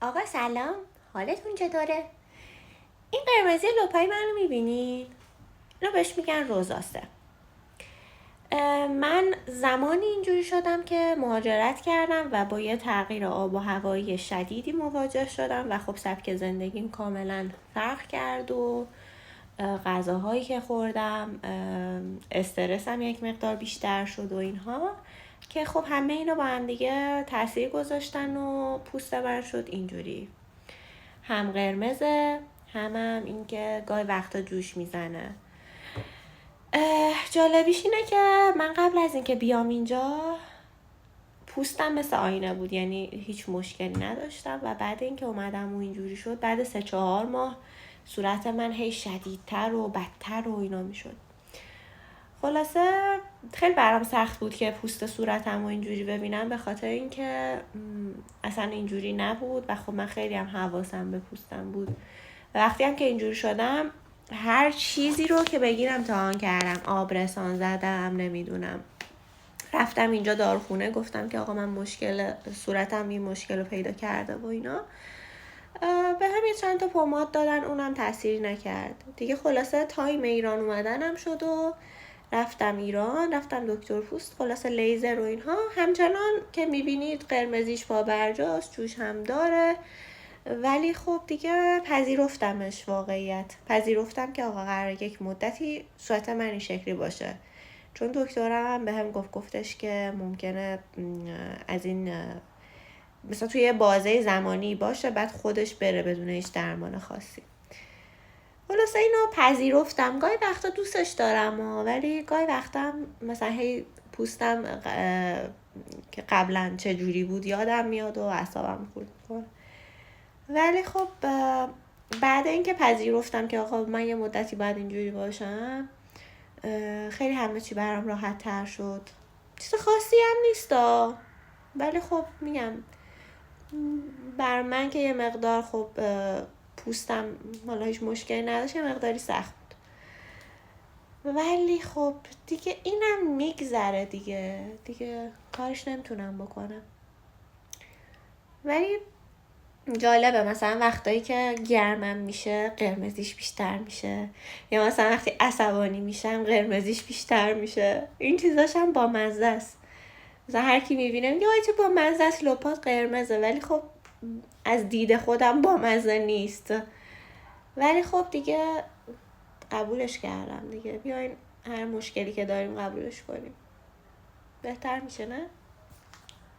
آقا سلام، حالتون چطوره؟ این قرمزی لپای منو میبینین؟ اینو بهش میگن روزاسه. من زمانی اینجوری شدم که مهاجرت کردم و با یه تغییر آب و هوایی شدیدی مواجه شدم و خب سبک زندگیم کاملا فرق کرد و غذاهایی که خوردم، استرسم یک مقدار بیشتر شد و اینها که خب همه اینا با هم دیگه تاثیر گذاشتن و پوست من شد اینجوری، هم قرمزه هم اینکه گاهی وقتا جوش میزنه. جالبیش اینه که من قبل از اینکه بیام اینجا پوستم مثل آینه بود، یعنی هیچ مشکلی نداشتم و بعد اینکه اومدم و اینجوری شد، بعد 3-4 ماه صورت من هی شدیدتر و بدتر و اینا میشد. خلاصه خیلی برام سخت بود که پوست صورتم و اینجوری ببینم، به خاطر اینکه اصلا اینجوری نبود و خب من خیلی هم حواسم به پوستم بود. وقتی هم که اینجوری شدم هر چیزی رو که بگیرم امتحان کردم، آبرسان زدم، نمیدونم رفتم اینجا داروخونه گفتم که آقا من مشکل صورتم این مشکل رو پیدا کرده و اینا، به هم یه چند تا پماد دادن، اونم تأثیری نکرد دیگه. خلاصه تایم ایران اومدنم شد و رفتم ایران، رفتم دکتر پوست، خلاصه لیزر و اینها. همچنان که میبینید قرمزیش پا برجاست، جوش هم داره، ولی خب دیگه پذیرفتمش. واقعیت پذیرفتم که آقا قراره یک مدتی صورت من این شکلی باشه، چون دکترم هم به هم گفتش که ممکنه از این مثلا توی یه بازه زمانی باشه بعد خودش بره بدون هیچ درمان خاصی. خلاصه اینو پذیرفتم. گاهی وقتا دوستش دارم ولی گاهی وقتا مثلا هی پوستم که قبلا چه جوری بود یادم میاد و اعصابم خورد میکنه. ولی خب بعد اینکه پذیرفتم که آقا من یه مدتی بعد اینجوری باشم، خیلی همه چی برام راحت تر شد. چیز خاصی هم نیستا، ولی خب میگم بر من که یه مقدار خب پوستم حالا هیچ مشکلی نداشت، یه مقداری سخت بود، ولی خب دیگه اینم میگذره دیگه کارش نمیتونم بکنم. ولی جالبه مثلا وقتایی که گرمم میشه قرمزیش بیشتر میشه، یا مثلا وقتی عصبانی میشم قرمزیش بیشتر میشه. این چیزاش هم با مزه است، مثلا هر کی میبینه میگه آی چه با مزه است لپات قرمزه، ولی خب از دید خودم با مزه نیست. ولی خب دیگه قبولش کردم دیگه، بیاین هر مشکلی که داریم قبولش کنیم، بهتر میشه نه؟